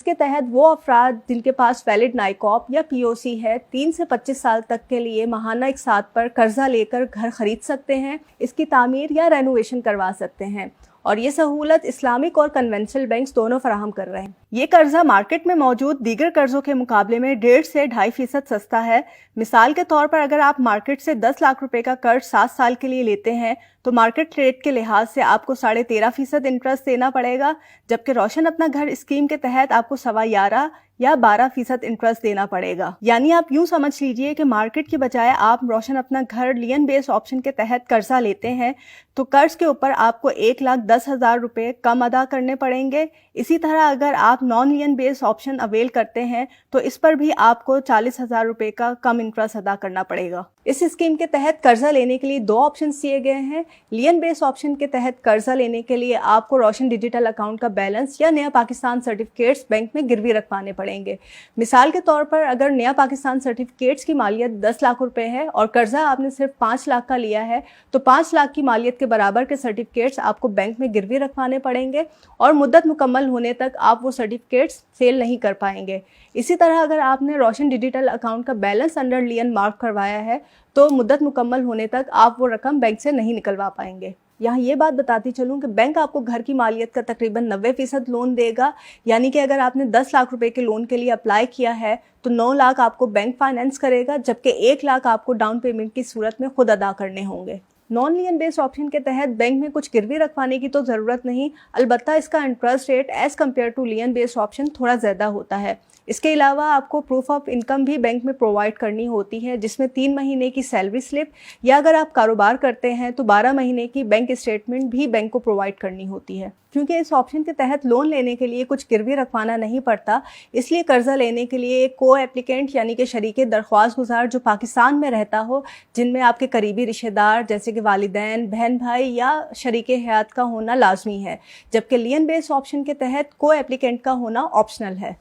इसके तहत वो अफराद जिनके पास वैलिड नाइकॉप या पीओसी है 3 से 25 साल तक के लिए माहाना इकसात पर कर्जा लेकर घर खरीद सकते हैं, इसकी तामीर या रेनोवेशन करवा सकते हैं और ये सहूलत इस्लामिक और कन्वेंशनल बैंक्स दोनों फराहम कर रहे हैं। ये कर्जा मार्केट में मौजूद दीगर कर्जों के मुकाबले में 1.5 से 2.5% सस्ता है। मिसाल के तौर पर अगर आप मार्केट से 10 लाख रुपए का कर्ज 7 साल के लिए लेते हैं तो मार्केट रेट के लिहाज से आपको 13.5% इंटरेस्ट देना पड़ेगा, जबकि रोशन अपना घर स्कीम के तहत आपको 11.25 या 12% इंटरेस्ट देना पड़ेगा। यानी आप यूं समझ लीजिए कि मार्केट की बजाय आप रोशन अपना घर लियन बेस्ड ऑप्शन के तहत कर्जा लेते हैं तो कर्ज के ऊपर आपको 1,10,000 रुपए कम अदा करने पड़ेंगे। इसी तरह अगर आप नॉन लियन बेस्ड ऑप्शन अवेल करते हैं तो इस पर भी आपको 40,000 रुपए का कम इंटरेस्ट अदा करना पड़ेगा। इस स्कीम के तहत कर्जा लेने के लिए 2 ऑप्शन दिए गए हैं। लियन बेस्ड ऑप्शन के तहत कर्जा लेने के लिए आपको रोशन डिजिटल अकाउंट का बैलेंस या नया पाकिस्तान सर्टिफिकेट्स बैंक में गिरवी रखवाने पड़ेंगे। मिसाल के तौर पर अगर नया पाकिस्तान सर्टिफिकेट्स की मालियत 10 लाख रुपए है और कर्जा आपने सिर्फ 5 लाख का लिया है तो 5 लाख की मालियत के बराबर के सर्टिफिकेट्स आपको बैंक में गिरवी रखवाने पड़ेंगे और मुद्दत मुकम्मल होने तक आप वो सर्टिफिकेट्स सेल नहीं कर पाएंगे। इसी तरह अगर आपने रोशन डिजिटल अकाउंट का बैलेंस अंडर लियन मार्क करवाया है तो मुद्दत मुकम्मल होने तक आप वो रकम बैंक से नहीं निकलवा पाएंगे। यहाँ ये बात बताती चलूँ कि बैंक आपको घर की मालियत का तकरीबन 90% लोन देगा, यानी कि अगर आपने 10 लाख रुपए के लोन के लिए अप्लाई किया है तो 9 लाख आपको बैंक फाइनेंस करेगा, जबकि 1 लाख आपको डाउन पेमेंट की सूरत में खुद अदा करने होंगे। नॉन लियन बेस्ड ऑप्शन के तहत बैंक में कुछ गिरवी रखवाने की तो ज़रूरत नहीं, अलबत्ता इसका interest rate as compare to lien based option थोड़ा ज़्यादा होता है। इसके अलावा आपको प्रूफ ऑफ इनकम भी बैंक में प्रोवाइड करनी होती है, जिसमें 3 महीने की सैलरी स्लिप या अगर आप कारोबार करते हैं तो 12 महीने की बैंक स्टेटमेंट भी बैंक को प्रोवाइड करनी होती है। क्योंकि इस ऑप्शन के तहत लोन लेने के लिए कुछ गिरवी रखवाना नहीं पड़ता, इसलिए कर्जा लेने के लिए एक को एप्लीकेंट यानी कि शरीके दरख्वास्त गुजार जो पाकिस्तान में रहता हो, जिनमें आपके करीबी रिश्तेदार जैसे कि वालिदैन, बहन भाई या शरीके हयात का होना लाजमी है, जबकि लियन बेस्ड ऑप्शन के तहत को एप्लीकेंट का होना ऑप्शनल है।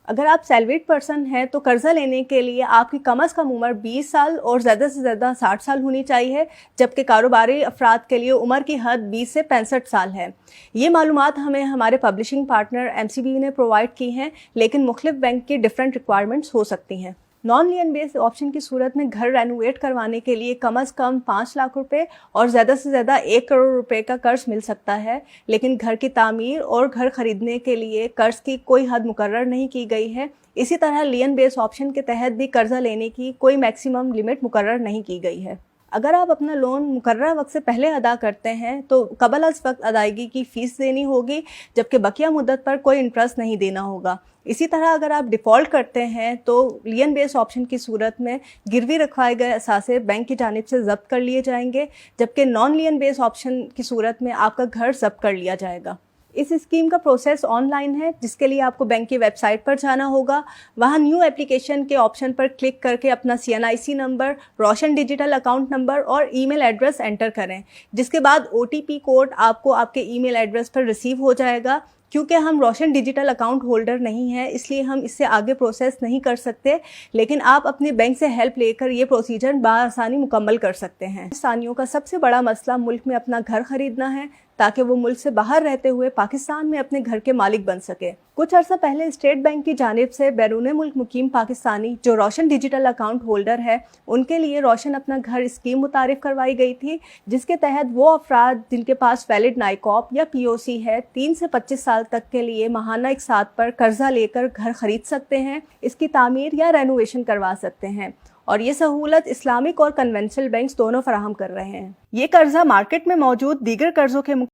अगर आप सैलरीड पर्सन हैं तो कर्जा लेने के लिए आपकी कम से कम उम्र 20 साल और ज़्यादा से ज़्यादा 60 साल होनी चाहिए, जबकि कारोबारी अफराद के लिए उम्र की हद 20 से 65 साल है। ये मालूमात हमें हमारे पब्लिशिंग पार्टनर MCB ने प्रोवाइड की हैं, लेकिन मुख्तलिफ बैंक की डिफरेंट रिक्वायरमेंट्स हो सकती हैं। नॉन लियन बेस्ड ऑप्शन की सूरत में घर रेनोवेट करवाने के लिए कम से कम 5 लाख रुपए और ज़्यादा से ज़्यादा 1 करोड़ रुपए का कर्ज मिल सकता है, लेकिन घर की तामीर और घर खरीदने के लिए कर्ज की कोई हद मुकर्रर नहीं की गई है। इसी तरह लियन बेस्ड ऑप्शन के तहत भी कर्जा लेने की कोई मैक्सिमम लिमिट मुकर्रर नहीं की गई है। अगर आप अपना लोन मुकर्रर वक्त से पहले अदा करते हैं तो कबल अज़ वक्त अदायगी की फ़ीस देनी होगी, जबकि बकिया मुद्दत पर कोई इंटरेस्ट नहीं देना होगा। इसी तरह अगर आप डिफ़ॉल्ट करते हैं तो लियन बेस्ड ऑप्शन की सूरत में गिरवी रखवाए गए असासे बैंक की जानिब से ज़ब्त कर लिए जाएंगे, जबकि नॉन लियन बेस्ड ऑप्शन की सूरत में आपका घर ज़ब्त कर लिया जाएगा। इस स्कीम का प्रोसेस ऑनलाइन है, जिसके लिए आपको बैंक की वेबसाइट पर जाना होगा। वहाँ न्यू एप्लीकेशन के ऑप्शन पर क्लिक करके अपना CNIC नंबर, रोशन डिजिटल अकाउंट नंबर और ईमेल एड्रेस एंटर करें, जिसके बाद OTP कोड आपको आपके ईमेल एड्रेस पर रिसीव हो जाएगा। क्योंकि हम रोशन डिजिटल अकाउंट होल्डर नहीं हैं, इसलिए हम इससे आगे प्रोसेस नहीं कर सकते, लेकिन आप अपने बैंक से हेल्प लेकर ये प्रोसीजर बआसानी मुकम्मल कर सकते हैं। पाकिस्तानियों का सबसे बड़ा मसला मुल्क में अपना घर खरीदना है, ताकि वो मुल्क से बाहर रहते हुए पाकिस्तान में अपने घर के मालिक बन सके। कुछ अर्सा पहले स्टेट बैंक की जानिब से बैरून मुल्क मुकीम पाकिस्तानी जो रोशन डिजिटल अकाउंट होल्डर है, उनके लिए रोशन अपना घर स्कीम मुतारिफ करवाई गई थी, जिसके तहत वो अफराद जिनके पास वैलिड नाइकॉप या पीओसी है 3 से 25 साल तक के लिए माहाना इकसात पर कर्जा लेकर घर खरीद सकते हैं, इसकी तामीर या रेनोवेशन करवा सकते हैं और ये सहूलत इस्लामिक और कन्वेंशनल बैंक्स दोनों फराहम कर रहे हैं। ये कर्जा मार्केट में मौजूद दीगर कर्जों के